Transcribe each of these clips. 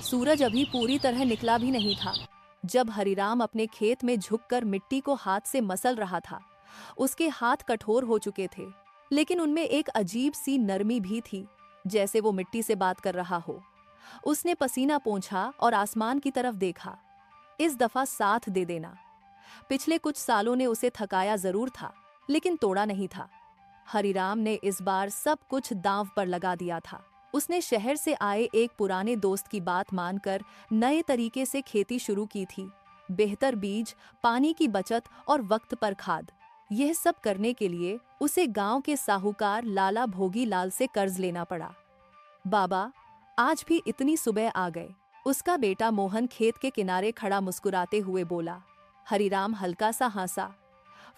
सूरज अभी पूरी तरह निकला भी नहीं था जब हरिराम अपने खेत में झुककर मिट्टी को हाथ से मसल रहा था। उसके हाथ कठोर हो चुके थे, लेकिन उनमें एक अजीब सी नरमी भी थी, जैसे वो मिट्टी से बात कर रहा हो। उसने पसीना पोंछा और आसमान की तरफ देखा। इस दफा साथ दे देना। पिछले कुछ सालों ने उसे थकाया जरूर था, लेकिन तोड़ा नहीं था। हरिराम ने इस बार सब कुछ दांव पर लगा दिया था। उसने शहर से आए एक पुराने दोस्त की बात मानकर नए तरीके से खेती शुरू की थी। बेहतर बीज, पानी की बचत और वक्त पर खाद। यह सब करने के लिए उसे गांव के साहूकार लाला भोगी लाल से कर्ज लेना पड़ा। बाबा, आज भी इतनी सुबह आ गए? उसका बेटा मोहन खेत के किनारे खड़ा मुस्कुराते हुए बोला। हरिराम हल्का सा हंसा।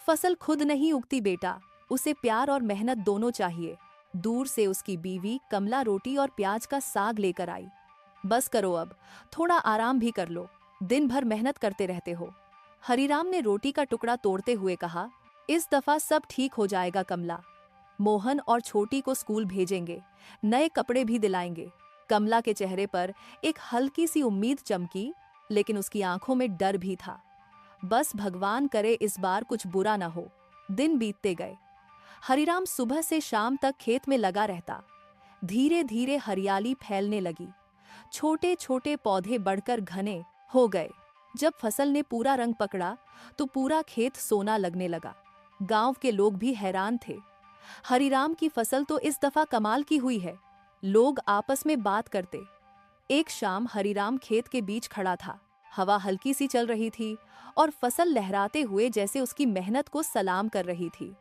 फसल खुद नहीं उगती बेटा, उसे प्यार और मेहनत दोनों चाहिए। दूर से उसकी बीवी कमला रोटी और प्याज का साग लेकर आई। बस करो अब, थोड़ा आराम भी कर लो, दिन भर मेहनत करते रहते हो। हरिराम ने रोटी का टुकड़ा तोड़ते हुए कहा, इस दफा सब ठीक हो जाएगा कमला। मोहन और छोटी को स्कूल भेजेंगे, नए कपड़े भी दिलाएंगे। कमला के चेहरे पर एक हल्की सी उम्मीद चमकी, लेकिन उसकी आंखों में डर भी था। बस भगवान करे इस बार कुछ बुरा ना हो। दिन बीतते गए। हरिराम सुबह से शाम तक खेत में लगा रहता। धीरे धीरे हरियाली फैलने लगी। छोटे छोटे पौधे बढ़कर घने हो गए। जब फसल ने पूरा रंग पकड़ा तो पूरा खेत सोना लगने लगा। गांव के लोग भी हैरान थे। हरिराम की फसल तो इस दफा कमाल की हुई है, लोग आपस में बात करते। एक शाम हरिराम खेत के बीच खड़ा था। हवा हल्की सी चल रही थी और फसल लहराते हुए जैसे उसकी मेहनत को सलाम कर रही थी।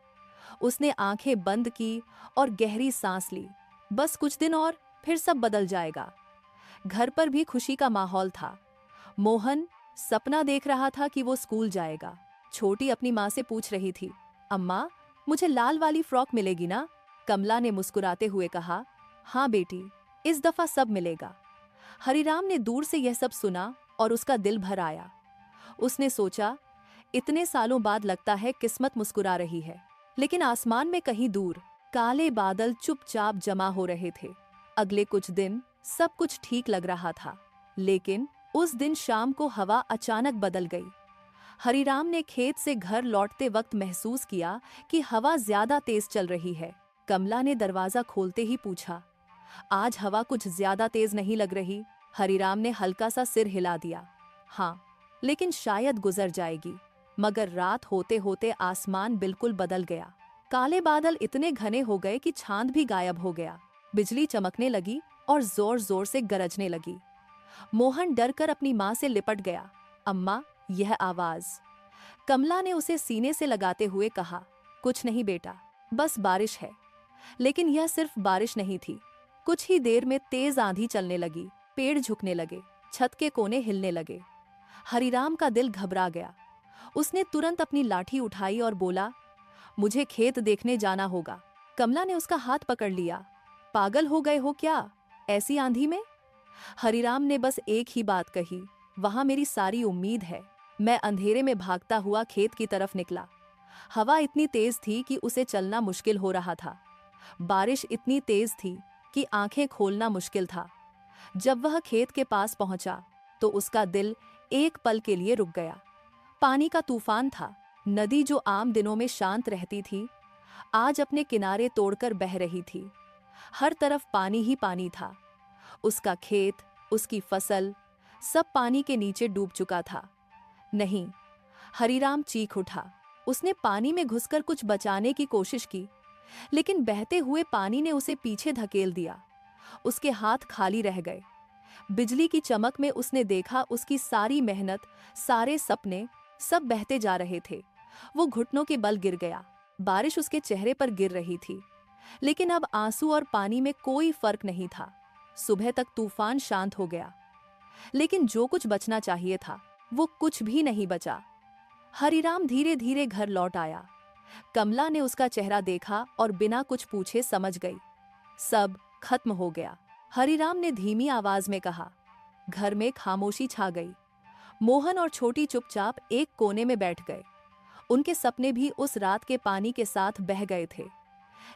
उसने आंखें बंद की और गहरी सांस ली। बस कुछ दिन और फिर सब बदल जाएगा। घर पर भी खुशी का माहौल था। मोहन सपना देख रहा था कि वो स्कूल जाएगा। छोटी अपनी माँ से पूछ रही थी, अम्मा, मुझे लाल वाली फ्रॉक मिलेगी ना? कमला ने मुस्कुराते हुए कहा, हाँ बेटी, इस दफा सब मिलेगा। हरिराम ने दूर से यह सब सुना और उसका दिल भर आया। उसने सोचा, इतने सालों बाद लगता है किस्मत मुस्कुरा रही है। लेकिन आसमान में कहीं दूर काले बादल चुपचाप जमा हो रहे थे। अगले कुछ दिन सब कुछ ठीक लग रहा था, लेकिन उस दिन शाम को हवा अचानक बदल गई। हरिराम ने खेत से घर लौटते वक्त महसूस किया कि हवा ज्यादा तेज चल रही है। कमला ने दरवाजा खोलते ही पूछा, आज हवा कुछ ज्यादा तेज नहीं लग रही? हरिराम ने हल्का सा सिर हिला दिया, हाँ, लेकिन शायद गुजर जाएगी। मगर रात होते होते आसमान बिल्कुल बदल गया। काले बादल इतने घने हो गए कि चांद भी गायब हो गया। बिजली चमकने लगी और जोर जोर से गरजने लगी। मोहन डरकर अपनी माँ से लिपट गया। अम्मा, यह आवाज। कमला ने उसे सीने से लगाते हुए कहा, कुछ नहीं बेटा, बस बारिश है। लेकिन यह सिर्फ बारिश नहीं थी। कुछ ही देर में तेज आंधी चलने लगी। पेड़ झुकने लगे, छत के कोने हिलने लगे। हरिराम का दिल घबरा गया। उसने तुरंत अपनी लाठी उठाई और बोला, मुझे खेत देखने जाना होगा। कमला ने उसका हाथ पकड़ लिया। पागल हो गए हो क्या, ऐसी आंधी में? हरिराम ने बस एक ही बात कही, वहां मेरी सारी उम्मीद है। मैं अंधेरे में भागता हुआ खेत की तरफ निकला। हवा इतनी तेज थी कि उसे चलना मुश्किल हो रहा था। बारिश इतनी तेज थी कि आंखें खोलना मुश्किल था। जब वह खेत के पास पहुंचा तो उसका दिल एक पल के लिए रुक गया। पानी का तूफान था। नदी जो आम दिनों में शांत रहती थी, आज अपने किनारे तोड़कर बह रही थी। हर तरफ पानी ही पानी था। उसका खेत, उसकी फसल, सब पानी के नीचे डूब चुका था। नहीं, हरिराम चीख उठा। उसने पानी में घुसकर कुछ बचाने की कोशिश की, लेकिन बहते हुए पानी ने उसे पीछे धकेल दिया। उसके हाथ खाली रह गए। बिजली की चमक में उसने देखा उसकी सारी मेहनत, सारे सपने, सब बहते जा रहे थे। वो घुटनों के बल गिर गया। बारिश उसके चेहरे पर गिर रही थी, लेकिन अब आंसू और पानी में कोई फर्क नहीं था। सुबह तक तूफान शांत हो गया, लेकिन जो कुछ बचना चाहिए था वो कुछ भी नहीं बचा। हरिराम धीरे धीरे घर लौट आया। कमला ने उसका चेहरा देखा और बिना कुछ पूछे समझ गई, सब खत्म हो गया। हरिराम ने धीमी आवाज में कहा। घर में खामोशी छा गई। मोहन और छोटी चुपचाप एक कोने में बैठ गए। उनके सपने भी उस रात के पानी के साथ बह गए थे।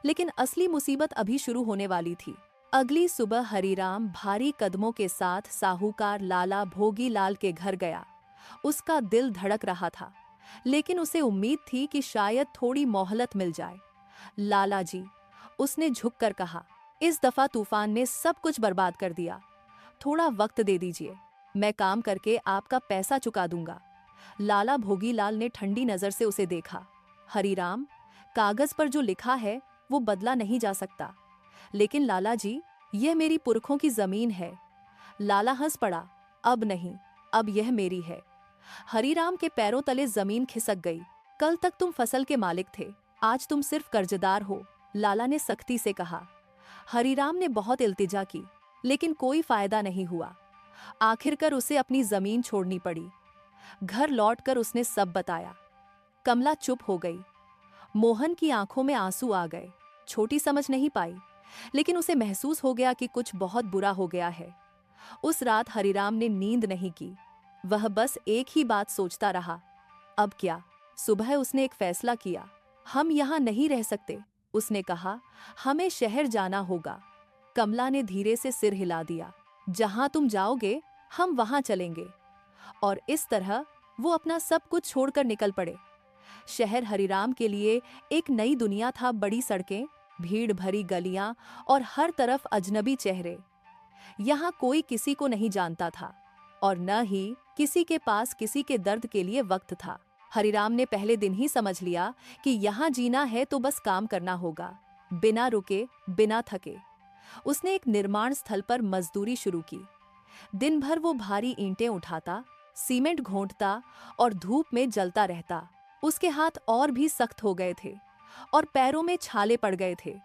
लेकिन असली मुसीबत अभी शुरू होने वाली थी। अगली सुबह हरीराम भारी कदमों के साथ साहूकार लाला भोगी लाल के घर गया। उसका दिल धड़क रहा था, लेकिन उसे उम्मीद थी कि शायद थोड़ी मोहलत मिल जाए। लाला जी, उसने झुककर कहा, इस दफा तूफान ने सब कुछ बर्बाद कर दिया। थोड़ा वक्त दे दीजिए, मैं काम करके आपका पैसा चुका दूंगा। लाला भोगीलाल ने ठंडी नजर से उसे देखा। हरीराम, कागज पर जो लिखा है वो बदला नहीं जा सकता, लेकिन लाला जी, यह मेरी पुरखों की जमीन है। लाला हंस पड़ा, अब नहीं, अब यह मेरी है। हरीराम के पैरों तले जमीन खिसक गई। कल तक तुम फसल के मालिक थे, आज तुम सिर्फ कर्जदार हो, लाला ने सख्ती से कहा। हरीराम ने बहुत इल्तिजा की, लेकिन कोई फायदा नहीं हुआ। आखिरकार उसे अपनी जमीन छोड़नी पड़ी। घर लौटकर उसने सब बताया। कमला चुप हो गई। मोहन की आंखों में आंसू आ गए। छोटी समझ नहीं पाई, लेकिन उसे महसूस हो गया कि कुछ बहुत बुरा हो गया है। उस रात हरीराम ने नींद नहीं की। वह बस एक ही बात सोचता रहा, अब क्या। सुबह उसने एक फैसला किया। हम यहाँ नहीं रह सकते, उसने कहा, हमें शहर जाना होगा। कमला ने धीरे से सिर हिला दिया। जहां तुम जाओगे हम वहां चलेंगे। और इस तरह वो अपना सब कुछ छोड़कर निकल पड़े। शहर हरीराम के लिए एक नई दुनिया था। बड़ी सड़कें, भीड़ भरी गलियां और हर तरफ अजनबी चेहरे। यहाँ कोई किसी को नहीं जानता था और न ही किसी के पास किसी के दर्द के लिए वक्त था। हरीराम ने पहले दिन ही समझ लिया कि यहाँ जीना है तो बस काम करना होगा, बिना रुके, बिना थके। उसने एक निर्माण स्थल पर मजदूरी शुरू की। दिन भर वो भारी ईंटें उठाता, सीमेंट घोंटता और धूप में जलता रहता। उसके हाथ और भी सख्त हो गए थे और पैरों में छाले पड़ गए थे।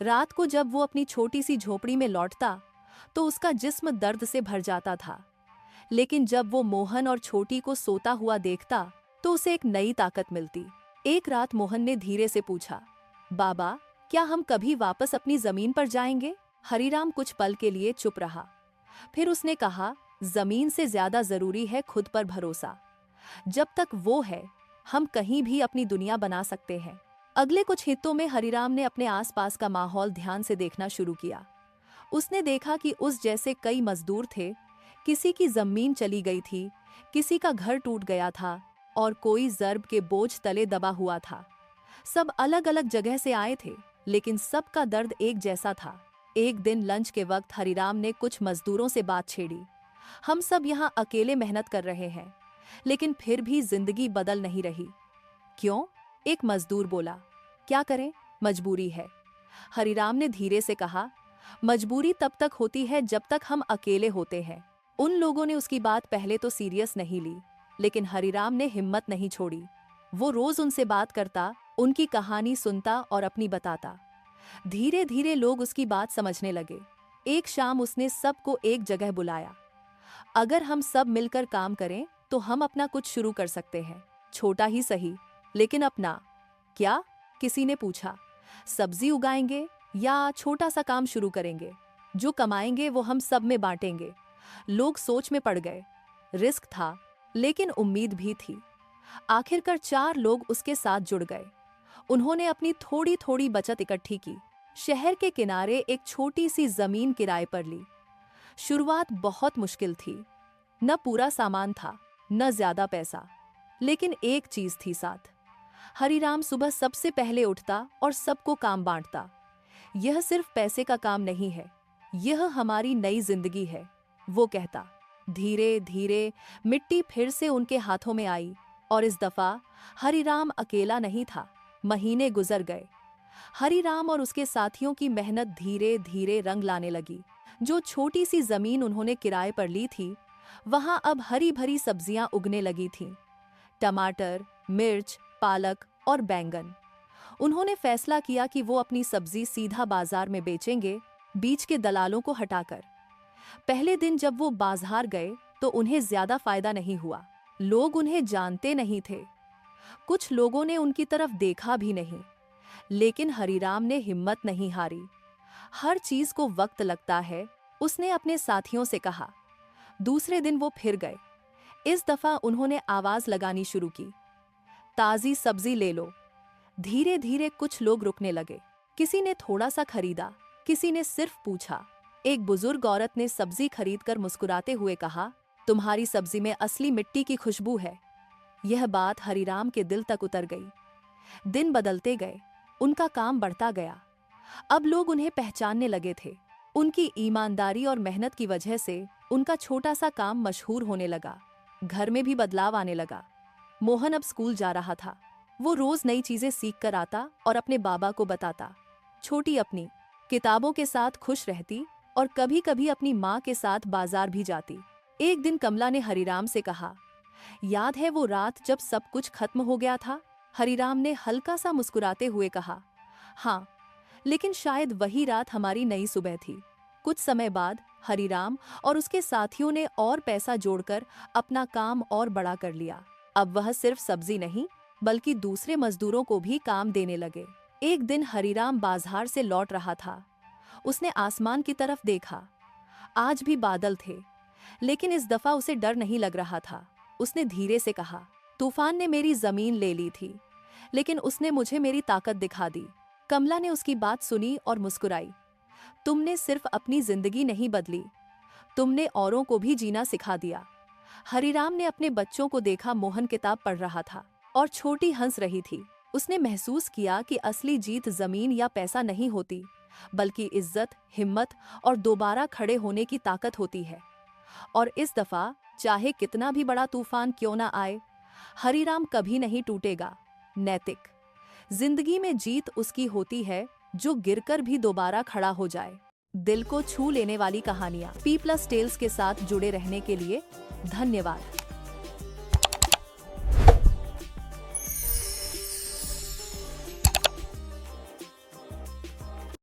रात को जब वो अपनी छोटी सी झोपड़ी में लौटता तो उसका जिस्म दर्द से भर जाता था, लेकिन जब वो मोहन और छोटी को सोता हुआ देखता तो उसे एक नई ताकत मिलती। एक रात मोहन ने धीरे से पूछा, बाबा, क्या हम कभी वापस अपनी जमीन पर जाएंगे? हरीराम कुछ पल के लिए चुप रहा। फिर उसने कहा, जमीन से ज्यादा जरूरी है खुद पर भरोसा। जब तक वो है, हम कहीं भी अपनी दुनिया बना सकते हैं। अगले कुछ हिस्सों में हरीराम ने अपने आसपास का माहौल ध्यान से देखना शुरू किया। उसने देखा कि उस जैसे कई मजदूर थे। किसी की जमीन चली गई थी, किसी का घर टूट गया था और कोई ज़र्ब के बोझ तले दबा हुआ था। सब अलग अलग जगह से आए थे, लेकिन सबका दर्द एक जैसा था। एक दिन लंच के वक्त हरीराम ने कुछ मजदूरों से बात छेड़ी। हम सब यहाँ अकेले मेहनत कर रहे हैं, लेकिन फिर भी जिंदगी बदल नहीं रही। क्यों? एक मजदूर बोला। क्या करें, मजबूरी है। हरीराम ने धीरे से कहा, मजबूरी तब तक होती है जब तक हम अकेले होते हैं। उन लोगों ने उसकी बात पहले तो सीरियस नहीं ली, लेकिन हरीराम ने हिम्मत नहीं छोड़ी। वो रोज उनसे बात करता, उनकी कहानी सुनता और अपनी बताता। धीरे धीरे लोग उसकी बात समझने लगे। एक शाम उसने सबको एक जगह बुलाया। अगर हम सब मिलकर काम करें तो हम अपना कुछ शुरू कर सकते हैं, छोटा ही सही, लेकिन अपना। क्या? किसी ने पूछा। सब्जी उगाएंगे या छोटा सा काम शुरू करेंगे? जो कमाएंगे वो हम सब में बांटेंगे। लोग सोच में पड़ गए। रिस्क था, लेकिन उम्मीद भी थी। आखिरकार 4 लोग उसके साथ जुड़ गए। उन्होंने अपनी थोड़ी थोड़ी बचत इकट्ठी की। शहर के किनारे एक छोटी सी जमीन किराए पर ली। शुरुआत बहुत मुश्किल थी। न पूरा सामान था, न ज्यादा पैसा, लेकिन एक चीज थी साथ। हरीराम सुबह सबसे पहले उठता और सबको काम बांटता। यह सिर्फ पैसे का काम नहीं है, यह हमारी नई जिंदगी है, वो कहता। धीरे धीरे मिट्टी फिर से उनके हाथों में आई और इस दफा हरीराम अकेला नहीं था। महीने गुजर गए। हरीराम और उसके साथियों की मेहनत धीरे धीरे रंग लाने लगी। जो छोटी सी जमीन उन्होंने किराए पर ली थी, वहां अब हरी भरी सब्जियां उगने लगी थीं। टमाटर, मिर्च, पालक और बैंगन। उन्होंने फैसला किया कि वो अपनी सब्जी सीधा बाजार में बेचेंगे, बीच के दलालों को हटाकर। पहले दिन जब वो बाजार गए तो उन्हें ज्यादा फायदा नहीं हुआ। लोग उन्हें जानते नहीं थे। कुछ लोगों ने उनकी तरफ देखा भी नहीं, लेकिन हरीराम ने हिम्मत नहीं हारी। हर चीज को वक्त लगता है, उसने अपने साथियों से कहा। दूसरे दिन वो फिर गए। इस दफा उन्होंने आवाज लगानी शुरू की, ताजी सब्जी ले लो। धीरे धीरे कुछ लोग रुकने लगे। किसी ने थोड़ा सा खरीदा, किसी ने सिर्फ पूछा। एक बुजुर्ग औरत ने सब्जी खरीदकर मुस्कुराते हुए कहा, तुम्हारी सब्जी में असली मिट्टी की खुशबू है। यह बात हरिराम के दिल तक उतर गई। दिन बदलते गए, उनका काम बढ़ता गया। अब लोग उन्हें पहचानने लगे थे। उनकी ईमानदारी और मेहनत की वजह से उनका छोटा सा काम मशहूर होने लगा। घर में भी बदलाव आने लगा। मोहन अब स्कूल जा रहा था। वो रोज नई चीजें सीख कर आता और अपने बाबा को बताता। छोटी अपनी किताबों के साथ खुश रहती और कभी कभी अपनी माँ के साथ बाजार भी जाती। एक दिन कमला ने हरिराम से कहा, याद है वो रात जब सब कुछ खत्म हो गया था? हरिराम ने हल्का सा मुस्कुराते हुए कहा, हाँ, लेकिन शायद वही रात हमारी नई सुबह थी। कुछ समय बाद हरिराम और उसके साथियों ने और पैसा जोड़कर अपना काम और बड़ा कर लिया। अब वह सिर्फ सब्जी नहीं बल्कि दूसरे मजदूरों को भी काम देने लगे। एक दिन हरिराम बाजार से लौट रहा था। उसने आसमान की तरफ देखा। आज भी बादल थे, लेकिन इस दफा उसे डर नहीं लग रहा था। उसने धीरे से कहा, तूफान ने मेरी जमीन ले ली थी, लेकिन उसने मुझे मेरी ताकत दिखा दी। कमला ने उसकी बात सुनी और मुस्कुराई। तुमने सिर्फ अपनी जिंदगी नहीं बदली, तुमने औरों को भी जीना सिखा दिया। हरिराम ने अपने बच्चों को देखा। मोहन किताब पढ़ रहा था और छोटी हंस रही थी। उसने महसूस किया कि असली जीत जमीन या पैसा नहीं होती, बल्कि इज्जत, हिम्मत और दोबारा खड़े होने की ताकत होती है। और इस दफा चाहे कितना भी बड़ा तूफान क्यों ना आए, हरिराम कभी नहीं टूटेगा। नैतिक जिंदगी में जीत उसकी होती है जो गिरकर भी दोबारा खड़ा हो जाए। दिल को छू लेने वाली कहानियां P+ टेल्स के साथ जुड़े रहने के लिए धन्यवाद।